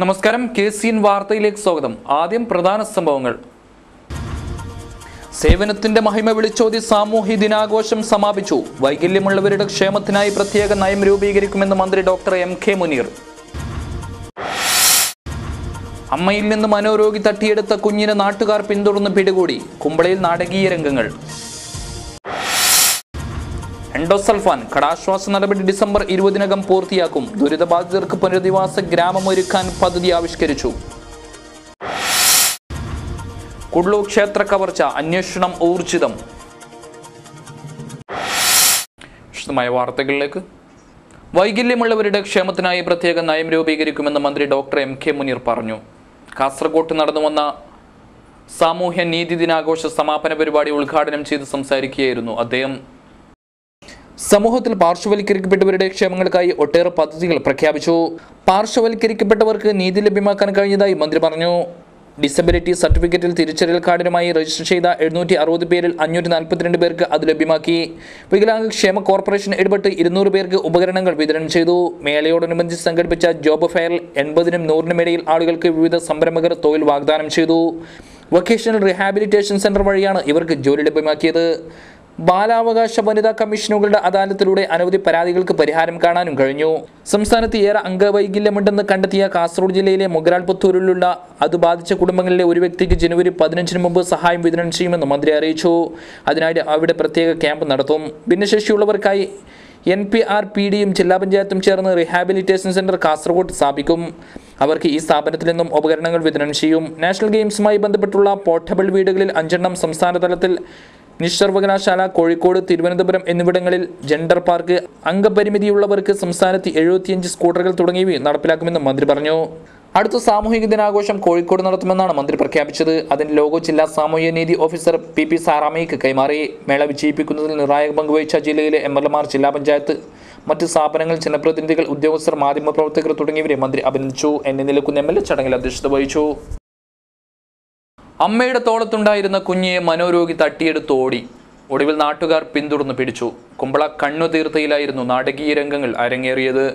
നമസ്കാരം, KCN വാർത്തയിലേക്ക് സ്വാഗതം. ആദ്യം പ്രധാന സംഭവങ്ങൾ. സേവനത്തിന്റെ മഹിമ വിളിച്ചോതി സാമൂഹ്യ ദിനാഘോഷം സമാപിച്ചു. വൈകല്യമുള്ളവരുടെ ക്ഷേമത്തിനായി പ്രത്യേക നയം രൂപീകരിക്കുമെന്ന് മന്ത്രി ഡോക്ടർ MK മുനീർ. അമ്മയിൽ നിന്ന് മനോരോഗി തട്ടിയെടുത്ത കുഞ്ഞിനെ നാട്ടുകാർ പിന്തുടർന്ന് പിടികൂടി. കുമ്പളയിൽ നാടകീയ രംഗങ്ങൾ. എൻഡോസൾഫാൻ കടാശ്വാസ നടപടി ഡിസംബർ 20-നകം പൂർത്തിയാക്കും. ദുരിതബാധിതർക്ക് പുനരധിവാസ ഗ്രാമം ഒരുക്കാൻ പദ്ധതി ആവിഷ്കരിച്ചു. കുഡ്ലു ക്ഷേത്ര കവർച്ച അന്വേഷണം ഊർജിതം. വിശദമായ വാർത്തകളിലേക്ക്. വൈകല്യമുള്ളവരുടെ ക്ഷേമത്തിനായി പ്രത്യേക നയം രൂപീകരിക്കുമെന്ന് മന്ത്രി ഡോക്ടർ MK മുനീർ പറഞ്ഞു. കാസർഗോഡ് നടന്നുവന്ന സാമൂഹ്യ നീതി ദിനാഘോഷ സമാപന പരിപാടി ഉദ്ഘാടനം ചെയ്ത് സംസാരിക്കുകയായിരുന്നു അദ്ദേഹം. സമൂഹത്തിൽ പാർശ്വവൽക്കരിക്കപ്പെട്ടവരുടെ ക്ഷേമങ്ങൾക്കായി ഒട്ടേറെ പദ്ധതികൾ പ്രഖ്യാപിച്ചു. പാർശ്വവൽക്കരിക്കപ്പെട്ടവർക്ക് നീതി ലഭ്യമാക്കാൻ കഴിഞ്ഞതായി മന്ത്രി പറഞ്ഞു. ഡിസബിലിറ്റി സർട്ടിഫിക്കറ്റിൽ തിരിച്ചറിയൽ കാർഡിനുമായി രജിസ്റ്റർ ചെയ്ത 760 പേരിൽ 542 പേർക്ക് അത് ലഭ്യമാക്കി. വികലാംഗ ക്ഷേമ കോർപ്പറേഷൻ ഇടപെട്ട് 200 പേർക്ക് ഉപകരണങ്ങൾ വിതരണം ചെയ്തു. മേളയോടനുബന്ധിച്ച് സംഘടിപ്പിച്ച ജോബ് ഫെയറിൽ 80-നും 100-നും ഇടയിൽ ആളുകൾക്ക് വിവിധ സംരംഭകർ തൊഴിൽ വാഗ്ദാനം ചെയ്തു. വൊക്കേഷണൽ റീഹാബിലിറ്റേഷൻ സെന്റർ വഴിയാണ് ഇവർക്ക് ജോലി ലഭ്യമാക്കിയത്. ബാലാവകാശ വനിതാ കമ്മീഷനുകളുടെ അദാലത്തിലൂടെ അനവധി പരാതികൾക്ക് പരിഹാരം കാണാനും കഴിഞ്ഞു. സംസ്ഥാനത്ത് ഏറെ അംഗവൈകല്യമുണ്ടെന്ന് കണ്ടെത്തിയ കാസർഗോഡ് ജില്ലയിലെ മുഗരാൾപുത്തൂരിലുള്ള അത് ബാധിച്ച കുടുംബങ്ങളിലെ ഒരു വ്യക്തിക്ക് ജനുവരി 15-ന് മുമ്പ് സഹായം വിതരണം ചെയ്യുമെന്ന് മന്ത്രി അറിയിച്ചു. അതിനായി അവിടെ പ്രത്യേക ക്യാമ്പ് നടത്തും. ഭിന്നശേഷിയുള്ളവർക്കായി NPR-PD-യും ജില്ലാ പഞ്ചായത്തും ചേർന്ന് റീഹാബിലിറ്റേഷൻ സെന്റർ കാസർഗോഡ് സ്ഥാപിക്കും. അവർക്ക് ഈ സ്ഥാപനത്തിൽ നിന്നും ഉപകരണങ്ങൾ വിതരണം ചെയ്യും. നാഷണൽ ഗെയിംസുമായി ബന്ധപ്പെട്ടുള്ള പോർട്ടബിൾ വീടുകളിൽ 5 സംസ്ഥാന തലത്തിൽ, നിശ്ചർവകലാശാല, കോഴിക്കോട്, തിരുവനന്തപുരം എന്നിവിടങ്ങളിൽ ജെൻഡർ പാർക്ക്, അംഗപരിമിതിയുള്ളവർക്ക് സംസ്ഥാനത്ത് 75 സ്കൂട്ടറുകൾ തുടങ്ങിയവ നടപ്പിലാക്കുമെന്നും മന്ത്രി പറഞ്ഞു. അടുത്ത സാമൂഹിക ദിനാഘോഷം കോഴിക്കോട് നടത്തുമെന്നാണ് മന്ത്രി പ്രഖ്യാപിച്ചത്. അതിന്റെ ലോഗോ ജില്ലാ സാമൂഹ്യ നീതി ഓഫീസർ PP സാറാമയ്ക്ക് കൈമാറി. മേള വിജയിപ്പിക്കുന്നതിൽ നിർണായക പങ്കുവഹിച്ച ജില്ലയിലെ MLA-മാർ, ജില്ലാ പഞ്ചായത്ത്, മറ്റ് സ്ഥാപനങ്ങൾ, ജനപ്രതിനിധികൾ, ഉദ്യോഗസ്ഥർ, മാധ്യമപ്രവർത്തകർ തുടങ്ങിയവരെ മന്ത്രി അഭിനന്ദിച്ചു. നിലക്കുന്ന MLA ചടങ്ങിൽ അധ്യക്ഷത വഹിച്ചു. അമ്മയുടെ തോളത്തുണ്ടായിരുന്ന കുഞ്ഞിയെ മനോരോഗി തട്ടിയെടുത്ത് ഓടി. ഒടുവിൽ നാട്ടുകാർ പിന്തുടർന്ന് പിടിച്ചു. കുമ്പള കണ്ണുതീർത്തയിലായിരുന്നു നാടകീയ രംഗങ്ങൾ അരങ്ങേറിയത്.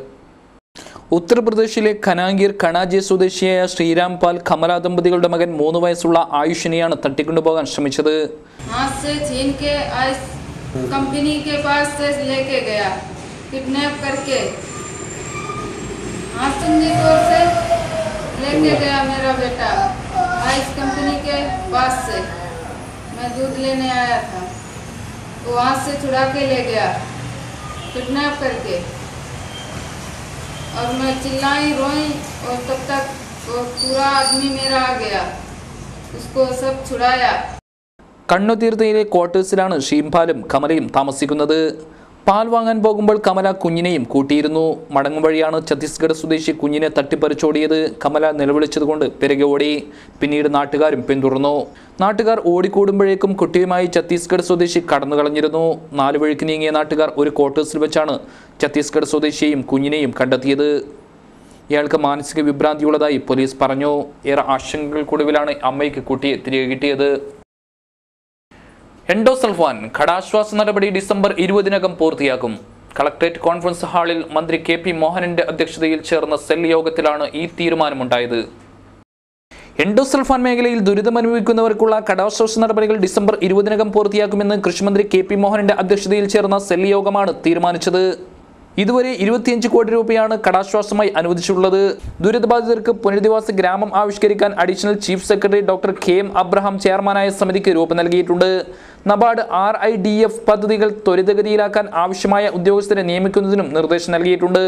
ഉത്തർപ്രദേശിലെ ഖനാഗീർ കണാജെ സ്വദേശിയായ ശ്രീരാം പാൽ കമല ദമ്പതികളുടെ മകൻ 3 വയസ്സുള്ള ആയുഷിനെയാണ് തട്ടിക്കൊണ്ടുപോകാൻ ശ്രമിച്ചത്. आइस कंपनी के पास से मैं दूध लेने आया था, तो वहाँ से छुड़ा के ले गया किडनैप करके, और मैं चिल्लाई, रोई, और तब तक वो पूरा आदमी मेरा आ गया, उसको सब छुड़ाया. കണ്ണുതീർത്തയിലെ ക്വാർട്ടേഴ്സിലാണ് ഷീംപാലും കമലയും താമസിക്കുന്നത്. പാൽ വാങ്ങാൻ പോകുമ്പോൾ കമല കുഞ്ഞിനെയും കൂട്ടിയിരുന്നു. മടങ്ങും വഴിയാണ് ഛത്തീസ്ഗഡ് സ്വദേശി കുഞ്ഞിനെ തട്ടിപ്പറിച്ചോടിയത്. കമല നിലവിളിച്ചതുകൊണ്ട് പിറകെ ഓടി. പിന്നീട് നാട്ടുകാരും പിന്തുടർന്നു. നാട്ടുകാർ ഓടിക്കൂടുമ്പോഴേക്കും കുട്ടിയുമായി ഛത്തീസ്ഗഡ് സ്വദേശി കടന്നു കളഞ്ഞിരുന്നു. 4 വഴിക്ക് നീങ്ങിയ നാട്ടുകാർ ഒരു ക്വാർട്ടേഴ്സിൽ വെച്ചാണ് ഛത്തീസ്ഗഡ് സ്വദേശിയെയും കുഞ്ഞിനെയും കണ്ടെത്തിയത്. ഇയാൾക്ക് മാനസിക വിഭ്രാന്തിയുള്ളതായി പോലീസ് പറഞ്ഞു. ഏറെ ആശങ്കകൾക്കൊടുവിലാണ് അമ്മയ്ക്ക് കുട്ടിയെ തിരികെ കിട്ടിയത്. എൻഡോസൾഫാൻ കടാശ്വാസ നടപടി ഡിസംബർ 20-നകം പൂർത്തിയാക്കും. കളക്ടറേറ്റ് കോൺഫറൻസ് ഹാളിൽ മന്ത്രി KP മോഹനന്റെ അധ്യക്ഷതയിൽ ചേർന്ന സെൽ യോഗത്തിലാണ് ഈ തീരുമാനമുണ്ടായത്. എൻഡോസൾഫാൻ മേഖലയിൽ ദുരിതമനുഭവിക്കുന്നവർക്കുള്ള കടാശ്വാസ നടപടികൾ ഡിസംബർ 20-നകം പൂർത്തിയാക്കുമെന്ന് കൃഷിമന്ത്രി KP മോഹനന്റെ അധ്യക്ഷതയിൽ ചേർന്ന സെൽ യോഗമാണ് തീരുമാനിച്ചത്. ഇതുവരെ 25 കോടി രൂപയാണ് കടാശ്വാസമായി അനുവദിച്ചിട്ടുള്ളത്. ദുരിതബാധിതർക്ക് പുനരധിവാസ ഗ്രാമം ആവിഷ്കരിക്കാൻ additional chief secretary doctor KM Abraham ചെയർമാനായ സമിതിക്ക് രൂപം നൽകിയിട്ടുണ്ട്. നബാർഡ് RIDF പദ്ധതികൾ ത്വരിതഗതിയിലാക്കാൻ ആവശ്യമായ ഉദ്യോഗസ്ഥരെ നിയമിക്കുന്നതിനും നിർദ്ദേശം നൽകിയിട്ടുണ്ട്.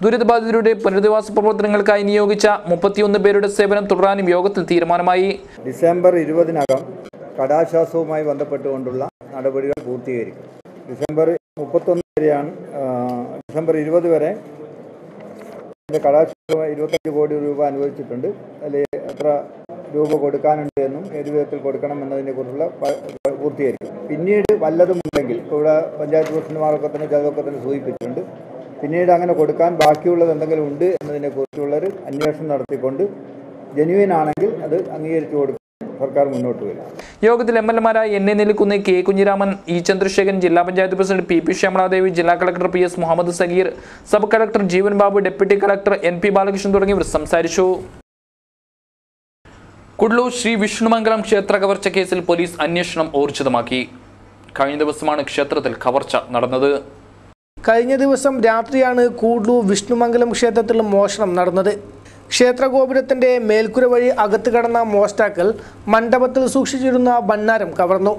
ദുരിതബാധിതരുടെ പുനരധിവാസ പ്രവർത്തനങ്ങൾക്കായി നിയോഗിച്ച 31 പേരുടെ സേവനം തുടരാനും യോഗത്തിൽ തീരുമാനമായി. ഡിസംബർ 20-നകം കടാശ്വാസവുമായി ബന്ധപ്പെട്ടുകൊണ്ടുള്ള നടപടികൾ പൂർത്തീകരിക്കും. ഡിസംബർ 31 വരെയാണ്. ഡിസംബർ 20 വരെ കടാശ്വാസം 25 കോടി രൂപ അനുവദിച്ചിട്ടുണ്ട്. അതിൽ എത്ര രൂപ കൊടുക്കാനുണ്ട് എന്നും ഏത് വിധത്തിൽ കൊടുക്കണം എന്നതിനെ കുറിച്ചുള്ള പൂർത്തീകരിക്കും. പിന്നീട് വല്ലതുമുണ്ടെങ്കിൽ ഇവിടെ പഞ്ചായത്ത് പ്രസിഡന്റുമാരൊക്കെ തന്നെ ജനതൊക്കെ തന്നെ സൂചിപ്പിച്ചിട്ടുണ്ട്. പിന്നീട് അങ്ങനെ കൊടുക്കാൻ ബാക്കിയുള്ളത് എന്തെങ്കിലും ഉണ്ട് എന്നതിനെ കുറിച്ചുള്ളൊരു അന്വേഷണം നടത്തിക്കൊണ്ട് ജെന്യുവിൻ ആണെങ്കിൽ അത് അംഗീകരിച്ചു കൊടുക്കും. സർക്കാർ മുന്നോട്ട് വരും. യോഗത്തിൽ എംഎൽഎമാരായ N A. Nellikkunnu, K. Kunhiraman, E. Chandrasekharan, ജില്ലാ പഞ്ചായത്ത് പ്രസിഡന്റ് പി. ശ്യാമളാദേവി, ജില്ലാ collector P. S. Muhammad Sageer, sub collector Jeevan Babu, deputy collector N. P. Balakrishnan തുടങ്ങിയവർ സംസാരിച്ചു. കുഡ്ലൂർ ശ്രീ വിഷ്ണുമംഗലം ക്ഷേത്ര കവർച്ച കേസിൽ പോലീസ് അന്വേഷണം ഊർജിതമാക്കി. കഴിഞ്ഞ ദിവസമാണ് ക്ഷേത്രത്തിൽ കവർച്ച നടന്നത്. കഴിഞ്ഞ ദിവസം രാത്രിയാണ് കൂഡ്ലൂർ വിഷ്ണുമംഗലം ക്ഷേത്രത്തിൽ മോഷണം നടന്നത്. ക്ഷേത്രഗോപുരത്തിന്റെ മേൽക്കുര വഴി അകത്ത് കടന്ന മോഷ്ടാക്കൾ മണ്ഡപത്തിൽ സൂക്ഷിച്ചിരുന്ന ഭണ്ഡാരം കവർന്നു.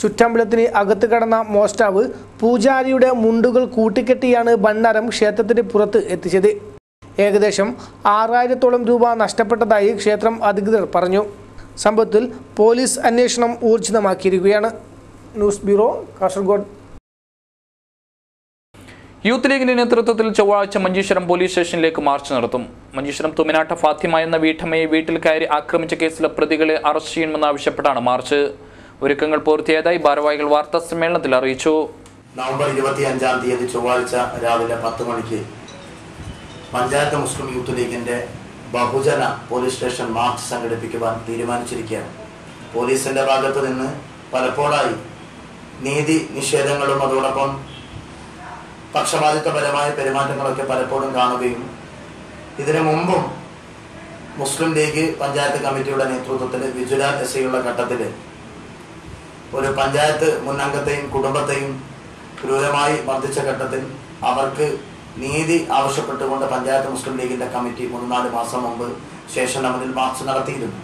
ചുറ്റമ്പലത്തിന് അകത്ത് കടന്ന മോഷ്ടാവ് പൂജാരിയുടെ മുണ്ടുകൾ കൂട്ടിക്കെട്ടിയാണ് ഭണ്ഡാരം ക്ഷേത്രത്തിന് പുറത്ത് എത്തിച്ചത്. ഏകദേശം 6000-ഓളം രൂപ നഷ്ടപ്പെട്ടതായി ക്ഷേത്രം അധികൃതർ പറഞ്ഞു. സംഭവത്തിൽ പോലീസ് അന്വേഷണം ഊർജിതമാക്കിയിരിക്കുകയാണ്. News bureau, Kasaragod. യൂത്ത് ലീഗിന്റെ നേതൃത്വത്തിൽ ചൊവ്വാഴ്ച മഞ്ചേശ്വരം പോലീസ് സ്റ്റേഷനിലേക്ക് മാർച്ച് നടത്തും. മഞ്ചേശ്വരം തുമിനാട്ട ഫാത്തിമ എന്ന വീട്ടമ്മയെ വീട്ടിൽ കയറി ആക്രമിച്ച കേസിലെ പ്രതികളെ അറസ്റ്റ് ചെയ്യണമെന്നാവശ്യപ്പെട്ടാണ് മാർച്ച്. ഒരുക്കങ്ങൾ പൂർത്തിയായതായി ഭാരവാഹികൾ വാർത്താ സമ്മേളനത്തിൽ അറിയിച്ചു. നവംബർ 25-ാം തീയതി ചൊവ്വാഴ്ച രാവിലെ 10 മണിക്ക് പഞ്ചായത്ത് മുസ്ലിം യൂത്ത് ലീഗിന്റെ ബഹുജന പോലീസ് സ്റ്റേഷൻ മാർച്ച് സംഘടിപ്പിക്കുവാൻ തീരുമാനിച്ചിരിക്കുകയാണ്. പോലീസിന്റെ ഭാഗത്ത് നിന്ന് പലപ്പോഴായി നീതി നിഷേധങ്ങളും അതോടൊപ്പം പക്ഷപാതിത്വപരമായ പെരുമാറ്റങ്ങളൊക്കെ പലപ്പോഴും കാണുകയും ഇതിനു മുമ്പും മുസ്ലിം ലീഗ് പഞ്ചായത്ത് കമ്മിറ്റിയുടെ നേതൃത്വത്തിൽ വിജിലൻസ് എസ്ഐയുള്ള ഘട്ടത്തിൽ ഒരു പഞ്ചായത്ത് മുൻ അംഗത്തെയും കുടുംബത്തെയും ക്രൂരമായി മർദ്ദിച്ച ഘട്ടത്തിൽ അവർക്ക് നീതി ആവശ്യപ്പെട്ടുകൊണ്ട് പഞ്ചായത്ത് മുസ്ലിം ലീഗിന്റെ കമ്മിറ്റി 3-4 മാസം മുമ്പ് സ്റ്റേഷന് മുന്നിൽ മാർച്ച് നടത്തിയിരുന്നു.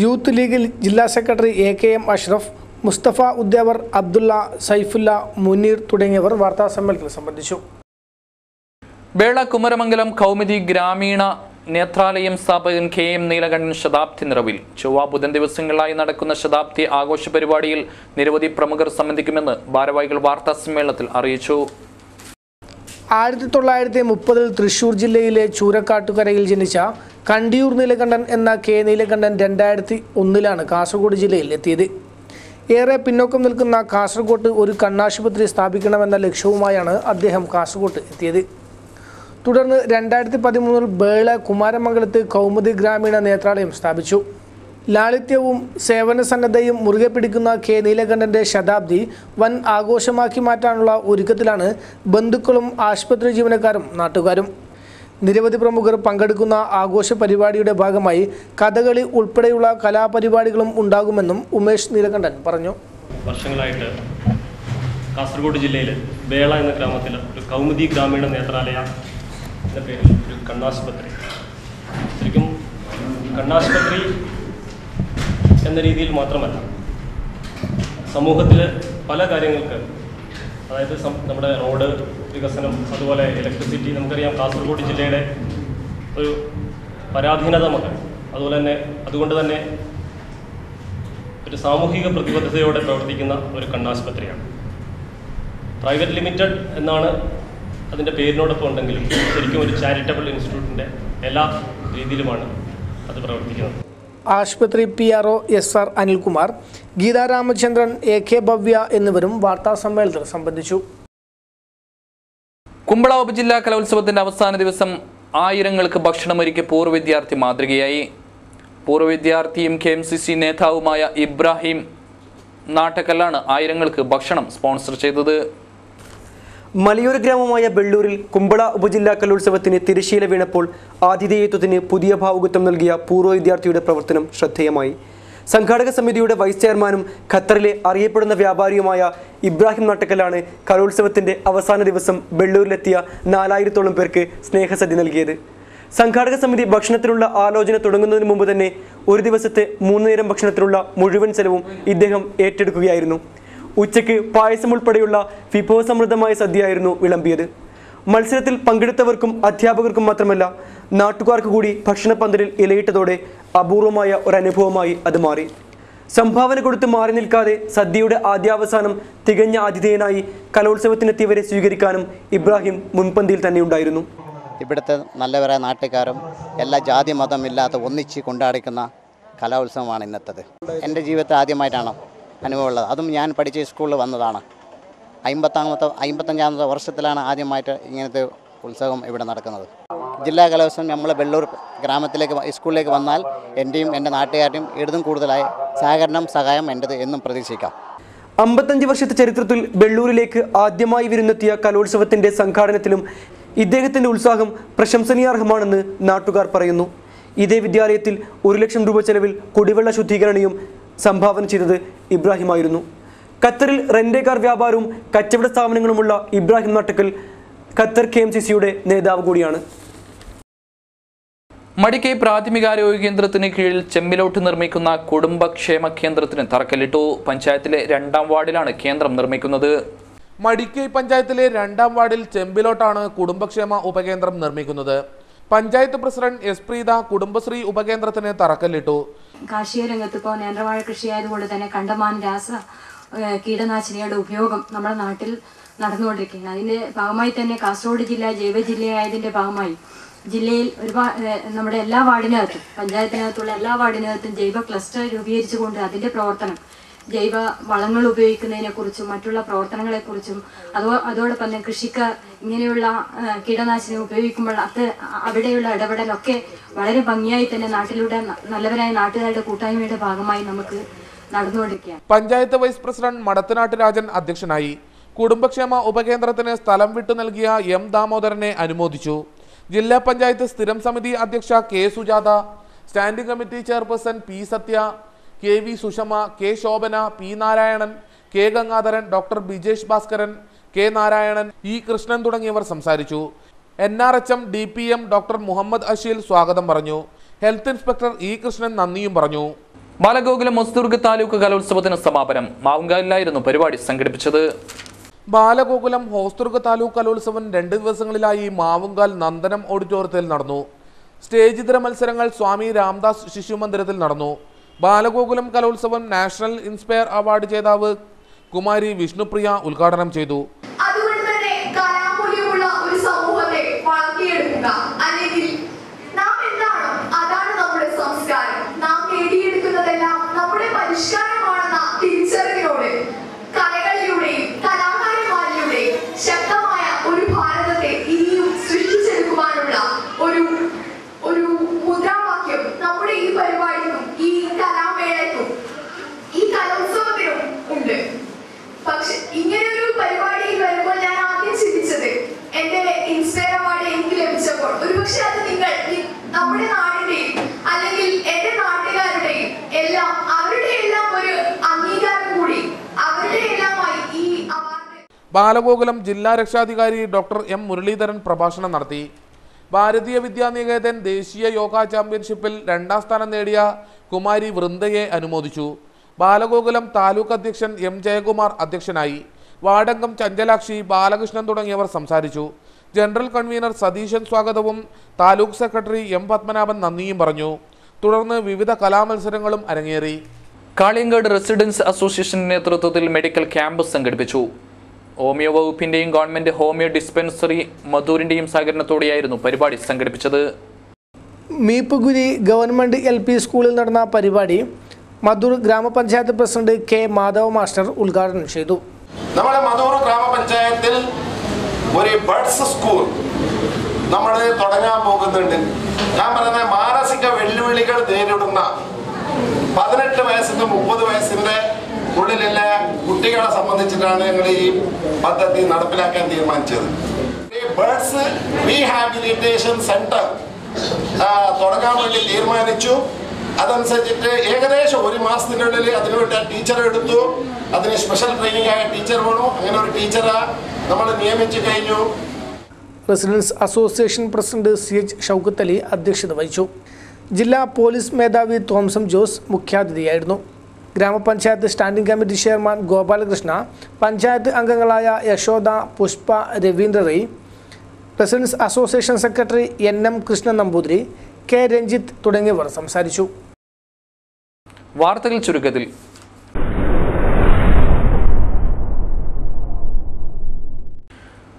യൂത്ത് ലീഗ് ജില്ലാ സെക്രട്ടറി A.K.M. അഷ്റഫ്, മുസ്തഫ ഉദ്യാവർ, അബ്ദുള്ള, സൈഫുല്ല, മുനീർ തുടങ്ങിയവർ വാർത്താ സമ്മേളനത്തിൽ സംബന്ധിച്ചു. ബേള കുമരമംഗലം കൗമുദി ഗ്രാമീണ നേത്രാലയം സ്ഥാപകൻ K.M. നീലകണ്ഠൻ ശതാബ്ദി നിറവിൽ. ചൊവ്വ ബുധൻ ദിവസങ്ങളായി നടക്കുന്ന ശതാബ്ദി ആഘോഷ പരിപാടിയിൽ നിരവധി പ്രമുഖർ സംബന്ധിക്കുമെന്ന് ഭാരവാഹികൾ വാർത്താ സമ്മേളനത്തിൽ അറിയിച്ചു. 1930 തൃശൂർ ജില്ലയിലെ ചൂരക്കാട്ടുകരയിൽ ജനിച്ച കണ്ടിയൂർ നീലകണ്ഠൻ എന്ന K. നീലകണ്ഠൻ 2001 കാസർഗോഡ് ജില്ലയിൽ എത്തിയത്. ഏറെ പിന്നോക്കം നിൽക്കുന്ന കാസർഗോഡ് ഒരു കണ്ണാശുപത്രി സ്ഥാപിക്കണമെന്ന ലക്ഷ്യവുമായാണ് അദ്ദേഹം കാസർഗോഡ് എത്തിയത്. തുടർന്ന് 2013 ബേള കുമാരമംഗലത്ത് കൗമുദി ഗ്രാമീണ നേത്രാലയം സ്ഥാപിച്ചു. ലാളിത്യവും സേവന സന്നദ്ധയും മുറുകെ പിടിക്കുന്ന K. നീലകണ്ഠന്റെ ശതാബ്ദി വൻ ആഘോഷമാക്കി മാറ്റാനുള്ള ഒരുക്കത്തിലാണ് ബന്ധുക്കളും ആശുപത്രി ജീവനക്കാരും നാട്ടുകാരും. നിരവധി പ്രമുഖർ പങ്കെടുക്കുന്ന ആഘോഷ പരിപാടിയുടെ ഭാഗമായി കഥകളി ഉൾപ്പെടെയുള്ള കലാപരിപാടികളും ഉണ്ടാകുമെന്നും ഉമേഷ് നീലകണ്ഠൻ പറഞ്ഞു. വർഷങ്ങളായിട്ട് കാസർഗോഡ് ജില്ലയിൽ ബേള എന്ന ഗ്രാമത്തിൽ ഒരു കൗമുദി ഗ്രാമീണ നേത്രാലയ എന്ന പേരിൽ ഒരു കണ്ണാശുപത്രി, ശരിക്കും കണ്ണാശുപത്രി എന്ന രീതിയിൽ മാത്രമല്ല സമൂഹത്തിൽ പല കാര്യങ്ങൾക്ക്, അതായത് നമ്മുടെ റോഡ് വികസനം, അതുപോലെ ഇലക്ട്രിസിറ്റി, നമുക്കറിയാം കാസർഗോഡ് ജില്ലയുടെ ഒരു പരാധീനത നമുക്ക്, അതുകൊണ്ട് തന്നെ ഒരു സാമൂഹിക പ്രതിബദ്ധതയോടെ പ്രവർത്തിക്കുന്ന ഒരു കണ്ണാശുപത്രിയാണ്. പ്രൈവറ്റ് ലിമിറ്റഡ് എന്നാണ് അതിൻ്റെ പേരിനോടൊപ്പം ഉണ്ടെങ്കിലും ശരിക്കും ഒരു ചാരിറ്റബിൾ ഇൻസ്റ്റിറ്റ്യൂട്ടിൻ്റെ എല്ലാ രീതിയിലുമാണ് അത് പ്രവർത്തിക്കുന്നത്. ആശുപത്രി PRO SR Anilkumar, Gita Ramachandran, AK Bhavya എന്നിവരും വാർത്താ സമ്മേളനത്തിൽ സംബന്ധിച്ചു. കുമ്പള ഉപജില്ലാ കലോത്സവത്തിന്റെ അവസാന ദിവസം ആയിരങ്ങൾക്ക് ഭക്ഷണമൊരുക്കി പൂർവ്വ വിദ്യാർത്ഥി മാതൃകയായി. പൂർവ്വ വിദ്യാർത്ഥിയും KMCC നേതാവുമായ ഇബ്രാഹിം നാട്ടക്കല്ലാണ് ആയിരങ്ങൾക്ക് ഭക്ഷണം സ്പോൺസർ ചെയ്തത്. മലയോര ഗ്രാമമായ ബെള്ളൂരിൽ കുമ്പള ഉപജില്ലാ കലോത്സവത്തിന് തിരശ്ശീല വീണപ്പോൾ ആതിഥേയത്വത്തിന് പുതിയ ഭാവുകത്വം നൽകിയ പൂർവ്വ വിദ്യാർത്ഥിയുടെ പ്രവർത്തനം ശ്രദ്ധേയമായി. സംഘാടക സമിതിയുടെ വൈസ് ചെയർമാനും ഖത്തറിലെ അറിയപ്പെടുന്ന വ്യാപാരിയുമായ ഇബ്രാഹിം നാട്ടക്കലാണ് കലോത്സവത്തിന്റെ അവസാന ദിവസം ബെള്ളൂരിലെത്തിയ 4000-ഓളം പേർക്ക് സ്നേഹസദ്യ നൽകിയത്. സംഘാടക സമിതി ഭക്ഷണത്തിനുള്ള ആലോചന തുടങ്ങുന്നതിന് മുമ്പ് തന്നെ ഒരു ദിവസത്തെ 3 നേരം ഭക്ഷണത്തിനുള്ള മുഴുവൻ ചെലവും ഇദ്ദേഹം ഏറ്റെടുക്കുകയായിരുന്നു. ഉച്ചയ്ക്ക് പായസം ഉൾപ്പെടെയുള്ള വിഭവസമൃദ്ധമായ സദ്യയായിരുന്നു വിളമ്പിയത്. മത്സരത്തിൽ പങ്കെടുത്തവർക്കും അധ്യാപകർക്കും മാത്രമല്ല നാട്ടുകാർക്ക് കൂടി ഭക്ഷണപ്പന്തലിൽ ഇലയിട്ടതോടെ അപൂർവമായ ഒരനുഭവമായി അത് മാറി. സംഭാവന കൊടുത്ത് മാറി നിൽക്കാതെ സദ്യയുടെ ആദ്യാവസാനം തികഞ്ഞ ആതിഥേയനായി കലോത്സവത്തിനെത്തിയവരെ സ്വീകരിക്കാനും ഇബ്രാഹിം മുൻപന്തിയിൽ തന്നെയുണ്ടായിരുന്നു. ഇവിടുത്തെ നല്ലവരായ നാട്ടുകാരും എല്ലാ ജാതി മതമില്ലാതെ ഒന്നിച്ച് കൊണ്ടാടിക്കുന്ന കലോത്സവമാണ് ഇന്നത്തേത്. എൻ്റെ ജീവിതത്തിൽ ആദ്യമായിട്ടാണ് അനുഭവമുള്ളത്. അതും ഞാൻ പഠിച്ച സ്കൂളിൽ വന്നതാണ്. 55-ാമത്തെ വർഷത്തിലാണ് ആദ്യമായിട്ട് ഇങ്ങനത്തെ ഉത്സവം ഇവിടെ നടക്കുന്നത്. ജില്ലാ കലോത്സവം നമ്മൾ വെള്ളൂർ ഗ്രാമത്തിലേക്ക് സ്കൂളിലേക്ക് വന്നാൽ എൻ്റെയും എൻ്റെ നാട്ടുകാരുടെയും ഇടതും കൂടുതലായി സഹായം എൻ്റെത് എന്നും പ്രതീക്ഷിക്കാം. 55 വർഷത്തെ ചരിത്രത്തിൽ വെള്ളൂരിലേക്ക് ആദ്യമായി വിരുന്നെത്തിയ കലോത്സവത്തിന്റെ സംഘാടനത്തിലും ഇദ്ദേഹത്തിന്റെ ഉത്സാഹം പ്രശംസനീയാർഹമാണെന്ന് നാട്ടുകാർ പറയുന്നു. ഇതേ വിദ്യാലയത്തിൽ 1 ലക്ഷം രൂപ ചെലവിൽ കുടിവെള്ള ശുദ്ധീകരണയും സംഭാവന ചെയ്തത് ഇബ്രാഹിമായിരുന്നു. ഖത്തറിൽ റെന്റ് കാർ വ്യാപാരവും കച്ചവട സ്ഥാപനങ്ങളുമുള്ള ഇബ്രാഹിം നാട്ടക്കൽ ഖത്തർ KMCCയുടെ നേതാവ് കൂടിയാണ്. മടിക്കൈ പ്രാഥമികാരോഗ്യ കേന്ദ്രത്തിന് കീഴിൽ ചെമ്പിലോട്ട് നിർമ്മിക്കുന്ന കുടുംബക്ഷേമ കേന്ദ്രത്തിന് തറക്കല്ലിട്ടു. പഞ്ചായത്തിലെ 2ാം വാർഡിലാണ് കേന്ദ്രം നിർമ്മിക്കുന്നത്. മടിക്കൈ പഞ്ചായത്തിലെ 2ാം വാർഡിൽ ചെമ്പിലോട്ടാണ് കുടുംബക്ഷേമ ഉപകേന്ദ്രം നിർമ്മിക്കുന്നത്. പഞ്ചായത്ത് പ്രസിഡന്റ് എസ് പ്രീത കുടുംബശ്രീ ഉപകേന്ദ്രത്തിന് തറക്കല്ലിട്ടു. കാർഷിക രംഗത്ത് ഇപ്പോൾ നേന്ത്രവാഴ കൃഷി ആയതുകൊണ്ട് തന്നെ കണ്ടമാനം രാസ കീടനാശിനികളുടെ ഉപയോഗം നമ്മുടെ നാട്ടിൽ നടന്നുകൊണ്ടിരിക്കുകയാണ്. അതിൻ്റെ ഭാഗമായി തന്നെ കാസർഗോഡ് ജില്ല ജൈവ ജില്ലയായതിൻ്റെ ഭാഗമായി ജില്ലയിൽ ഒരുപാട് നമ്മുടെ എല്ലാ വാർഡിനകത്തും പഞ്ചായത്തിനകത്തുള്ള എല്ലാ വാർഡിനകത്തും ജൈവ ക്ലസ്റ്റർ രൂപീകരിച്ചുകൊണ്ട് അതിൻ്റെ പ്രവർത്തനം ജൈവ വളങ്ങൾ ഉപയോഗിക്കുന്നതിനെക്കുറിച്ചും മറ്റുള്ള പ്രവർത്തനങ്ങളെക്കുറിച്ചും അതോടൊപ്പം തന്നെ കൃഷിക്കാർ ഇങ്ങനെയുള്ള കീടനാശിനി ഉപയോഗിക്കുമ്പോൾ അവിടെയുള്ള ഇടപെടലൊക്കെ വളരെ ഭംഗിയായി തന്നെ നാട്ടിലൂടെ നല്ലവരായ നാട്ടുകാരുടെ കൂട്ടായ്മയുടെ ഭാഗമായി നമുക്ക് നടന്നുകൊണ്ടിരിക്കുകയാണ്. പഞ്ചായത്ത് വൈസ് പ്രസിഡന്റ് മടത്തനാട്ട് രാജൻ അധ്യക്ഷനായി. കുടുംബക്ഷേമ ഉപകേന്ദ്രത്തിന് സ്ഥലം വിട്ടു നൽകിയ എം ദാമോദരനെ അനുമോദിച്ചു. ജില്ലാ പഞ്ചായത്ത് സ്ഥിരം സമിതി അധ്യക്ഷ K Sujatha, standing committee chairperson P Sathya, KV Sushama, K Shobhana, P Narayanan, K Gangadharan, doctor Bijesh Bhaskaran, K Narayanan, E Krishnan തുടങ്ങിയവർ സംസാരിച്ചു. NRHM DPM doctor Muhammad Asheel സ്വാഗതം പറഞ്ഞു. ഹെൽത്ത് ഇൻസ്പെക്ടർ ഇ കൃഷ്ണൻ നന്ദിയും പറഞ്ഞു. ബാലഗോകുലം ഹോസ്ദുർഗ് താലൂക്ക് കലോത്സവത്തിന് സമാപനം. മാവുങ്കാലിലായിരുന്നു പരിപാടി സംഘടിപ്പിച്ചത്. ബാലഗോകുലം ഹോസ്ദുർഗ് താലൂക്ക് കലോത്സവം 2 ദിവസങ്ങളിലായി മാവുങ്കാൽ നന്ദനം ഓഡിറ്റോറിയത്തിൽ നടന്നു. സ്റ്റേജ് ഇതര മത്സരങ്ങൾ സ്വാമി രാംദാസ് ശിശു മന്ദിരത്തിൽ നടന്നു. ബാലഗോകുലം കലോത്സവം നാഷണൽ ഇൻസ്പയർ അവാർഡ് ജേതാവ് കുമാരി വിഷ്ണുപ്രിയ ഉദ്ഘാടനം ചെയ്തു. അതുകൊണ്ട് തന്നെ കലാമൂല്യമുള്ള ഒരു സമൂഹത്തെ വളർത്തിയെടുക്കുക, അല്ലെങ്കിൽ നാം എന്താണോ അതാണ് നമ്മുടെ സംസ്കാരം. നാം നേടിയെടുക്കുന്നതെല്ലാം നമ്മുടെ പരിഷ്കാരമാണെന്ന തിരിച്ചറിവിനോട് കലകളിലൂടെയും കലാകാരന്മാരിലൂടെയും ശക്തമായ ഒരു ഭാരതത്തെ ഇനിയും സൃഷ്ടിച്ചെടുക്കുവാനുള്ള ഒരു മുദ്രാവാക്യം നമ്മുടെ ഈ പരിപാടിക്കും ഈ കലാമേളയ്ക്കും ഈ കലോത്സവത്തിനും ഉണ്ട്. പക്ഷെ ഇങ്ങനെയൊരു പരിപാടിയിൽ വരുമ്പോൾ ഞാൻ ആദ്യം ചിന്തിച്ചത് എന്റെ ഇൻസ്പയർ അവാർഡ് എനിക്ക് ലഭിച്ചപ്പോൾ ഒരുപക്ഷെ അത് നമ്മുടെ നാടിന്റെയും അല്ലെങ്കിൽ എന്റെ നാട്ടുകാരുടെയും എല്ലാം അവരുടെ എല്ലാം ഒരു അംഗീകാരം കൂടി അവരുടെ എല്ലാമായി ഈ അവാർഡ്. ബാലഗോകുലം ജില്ലാ രക്ഷാധികാരി ഡോക്ടർ M മുരളീധരൻ പ്രഭാഷണം നടത്തി. ഭാരതീയ വിദ്യാനികേതൻ ദേശീയ യോഗ ചാമ്പ്യൻഷിപ്പിൽ 2ാം സ്ഥാനം നേടിയ കുമാരി വൃന്ദയെ അനുമോദിച്ചു. ബാലഗോകുലം താലൂക്ക് അധ്യക്ഷൻ M ജയകുമാർ അധ്യക്ഷനായി. വാർഡംഗം ചഞ്ചലാക്ഷി, ബാലകൃഷ്ണൻ തുടങ്ങിയവർ സംസാരിച്ചു. ജനറൽ കൺവീനർ സതീശൻ സ്വാഗതവും താലൂക്ക് സെക്രട്ടറി M പത്മനാഭൻ നന്ദിയും പറഞ്ഞു. തുടർന്ന് വിവിധ കലാമത്സരങ്ങളും അരങ്ങേറി. കാളിയങ്കാട് റെസിഡൻസ് അസോസിയേഷന്റെ നേതൃത്വത്തിൽ മെഡിക്കൽ ക്യാമ്പ് സംഘടിപ്പിച്ചു. ഹോമിയോ വകുപ്പിന്റെയും ഗവൺമെന്റ് ഹോമിയോ ഡിസ്പെൻസറി മധൂരിന്റെയും സഹകരണത്തോടെയായിരുന്നു പരിപാടി സംഘടിപ്പിച്ചത്. മീപ്പുകുരി ഗവൺമെന്റ് LP സ്കൂളിൽ നടന്ന പരിപാടി മധൂർ ഗ്രാമപഞ്ചായത്ത് പ്രസിഡന്റ് K മാധവ മാസ്റ്റർ ഉദ്ഘാടനം ചെയ്തു. നമ്മുടെ മധൂർ ഗ്രാമപഞ്ചായത്തിൽ ഒരു ബഡ്സ് സ്കൂൾ നമ്മൾ തുടങ്ങാൻ പോകുന്നുണ്ട്. ഞാൻ പറഞ്ഞ മാനസിക വെല്ലുവിളികൾ നേരിടുന്ന 18 വയസ്സിന് 30 വയസ്സിന്റെ ഉള്ളിലുള്ള കുട്ടികളെ സംബന്ധിച്ചിട്ടാണ് ഞങ്ങൾ ഈ പദ്ധതി നടപ്പിലാക്കാൻ തീരുമാനിച്ചത്. ഈ ബഡ്സ് റീഹാബിലിറ്റേഷൻ സെന്റർ തുടങ്ങാൻ വേണ്ടി തീരുമാനിച്ചു. അതനുസരിച്ചിട്ട് ഏകദേശം 1 മാസത്തിനുള്ളിൽ അതിനുവേണ്ടി ടീച്ചറെ എടുത്തു. അതിന് സ്പെഷ്യൽ ട്രെയിനിങ് ആയ ടീച്ചർ വേണം. അങ്ങനെ ഒരു ടീച്ചറെ നമ്മൾ നിയമിച്ചു കഴിഞ്ഞു. Residence association president CH Shoukath Ali അധ്യക്ഷത വഹിച്ചു. ജില്ലാ പോലീസ് മേധാവി തോംസം ജോസ് മുഖ്യാതിഥിയായിരുന്നു. ഗ്രാമപഞ്ചായത്ത് standing committee chairman Gopalakrishna, panchayat അംഗങ്ങളായ Yashoda, Pushpa, Ravindra Rai, residence association secretary NM Krishnan Namboothiri, K Ranjith തുടങ്ങിയവർ സംസാരിച്ചു. വാർത്തകൾ ചുരുക്കത്തിൽ.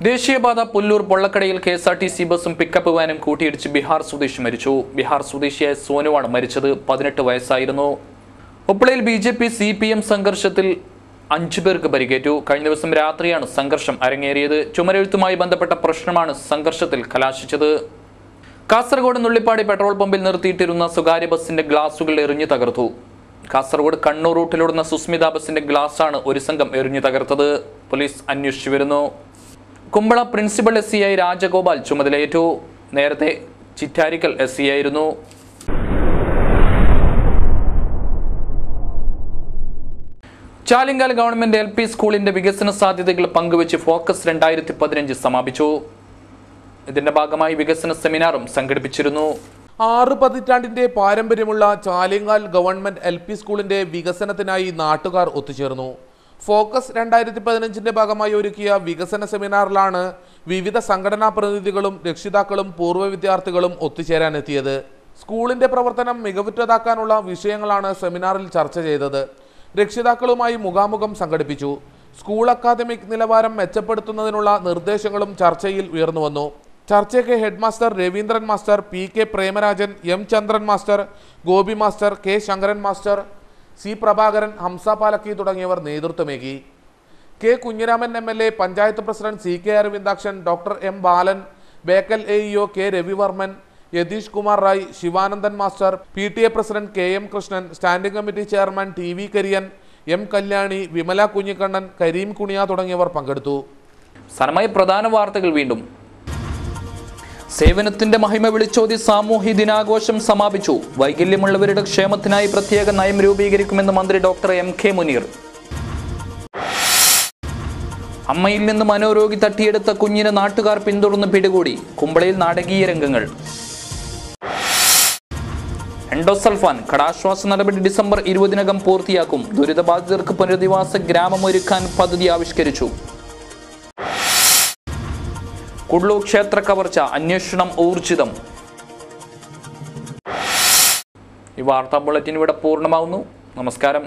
ദേശീയപാത പുല്ലൂർ പൊള്ളക്കടയിൽ KSRTC ബസും പിക്കപ്പ് വാനും കൂട്ടിയിടിച്ച് ബീഹാർ സ്വദേശി മരിച്ചു. ബീഹാർ സ്വദേശിയായ സോനുവാണ് മരിച്ചത്. 18 വയസ്സായിരുന്നു. ഉപ്പളയിൽ BJP CPM സംഘർഷത്തിൽ 5 പേർക്ക് പരിക്കേറ്റു. കഴിഞ്ഞ ദിവസം രാത്രിയാണ് സംഘർഷം അരങ്ങേറിയത്. ചുമരെഴുത്തുമായി ബന്ധപ്പെട്ട പ്രശ്നമാണ് സംഘർഷത്തിൽ കലാശിച്ചത്. കാസർഗോഡ് നുള്ളിപ്പാടി പെട്രോൾ പമ്പിൽ നിർത്തിയിട്ടിരുന്ന സ്വകാര്യ ബസിന്റെ ഗ്ലാസുകൾ എറിഞ്ഞു തകർത്തു. കാസർഗോഡ് കണ്ണൂർ റൂട്ടിലോടുന്ന സുസ്മിത ബസിന്റെ ഗ്ലാസാണ് ഒരു സംഘം എറിഞ്ഞു തകർത്തത്. പോലീസ് അന്വേഷിച്ചു വരുന്നു. കുമ്പള പ്രിൻസിപ്പൽ SCI രാജഗോപാൽ ചുമതലയേറ്റു. നേരത്തെ ചിറ്റാരിക്കൽ SCI ആയിരുന്നു. ചാലിങ്കാൽ ഗവൺമെന്റ് LP സ്കൂളിന്റെ വികസന സാധ്യതകൾ പങ്കുവച്ച് ഫോക്കസ് 2015 സമാപിച്ചു. ഇതിന്റെ ഭാഗമായി വികസന സെമിനാറും സംഘടിപ്പിച്ചിരുന്നു. 6 പതിറ്റാണ്ടിന്റെ പാരമ്പര്യമുള്ള ചാലിങ്കാൽ ഗവൺമെന്റ് LP സ്കൂളിന്റെ വികസനത്തിനായി നാട്ടുകാർ ഒത്തുചേർന്നു. ഫോക്കസ് 2015ന്റെ ഭാഗമായി ഒരുക്കിയ വികസന സെമിനാറിലാണ് വിവിധ സംഘടനാ പ്രതിനിധികളും രക്ഷിതാക്കളും പൂർവ്വ വിദ്യാർത്ഥികളും ഒത്തുചേരാനെത്തിയത്. സ്കൂളിന്റെ പ്രവർത്തനം മികവുറ്റതാക്കാനുള്ള വിഷയങ്ങളാണ് സെമിനാറിൽ ചർച്ച ചെയ്തത്. രക്ഷിതാക്കളുമായി മുഖാമുഖം സംഘടിപ്പിച്ചു. സ്കൂൾ അക്കാദമിക് നിലവാരം മെച്ചപ്പെടുത്തുന്നതിനുള്ള നിർദ്ദേശങ്ങളും ചർച്ചയിൽ ഉയർന്നുവന്നു. ചർച്ചയ്ക്ക് head master Raveendran master, PK Premarajan, M Chandran master, Gopi master, K Shankaran master, C Prabhakaran, Hamsa Palakki തുടങ്ങിയവർ നേതൃത്വമേകി. K Kunhiraman MLA, panchayat president CK Aravindakshan, doctor M Balan, Bekal AEO K Ravivarman, Yatheesh Kumar Rai, Shivanandan master, PTA president KM Krishnan, standing committee chairman TV Kariyan, M Kalyani, Vimala Kunhikannan, Kareem Kuniya തുടങ്ങിയവർ പങ്കെടുത്തു. സനമായ പ്രധാന വാർത്തകൾ വീണ്ടും. സേവനത്തിന്റെ മഹിമ വിളിച്ചോതി സാമൂഹ്യ ദിനാഘോഷം സമാപിച്ചു. വൈകല്യമുള്ളവരുടെ ക്ഷേമത്തിനായി പ്രത്യേക നയം രൂപീകരിക്കുമെന്ന് മന്ത്രി ഡോക്ടർ MK മുനീർ. അമ്മയിൽ നിന്ന് മനോരോഗി തട്ടിയെടുത്ത കുഞ്ഞിനെ നാട്ടുകാർ പിന്തുടർന്ന് പിടികൂടി. കുമ്പളയിൽ നാടകീയ രംഗങ്ങൾ. എൻഡോസൾഫാൻ കടാശ്വാസ നടപടി ഡിസംബർ 20-നകം പൂർത്തിയാക്കും. ദുരിതബാധിതർക്ക് പുനരധിവാസ ഗ്രാമം ഒരുക്കാൻ പദ്ധതി ആവിഷ്കരിച്ചു. കുഡ്ലു ക്ഷേത്ര കവർച്ച അന്വേഷണം ഊർജിതം. ഈ വാർത്താ ബുള്ളറ്റിൻ ഇവിടെ പൂർണ്ണമാവുന്നു. നമസ്കാരം.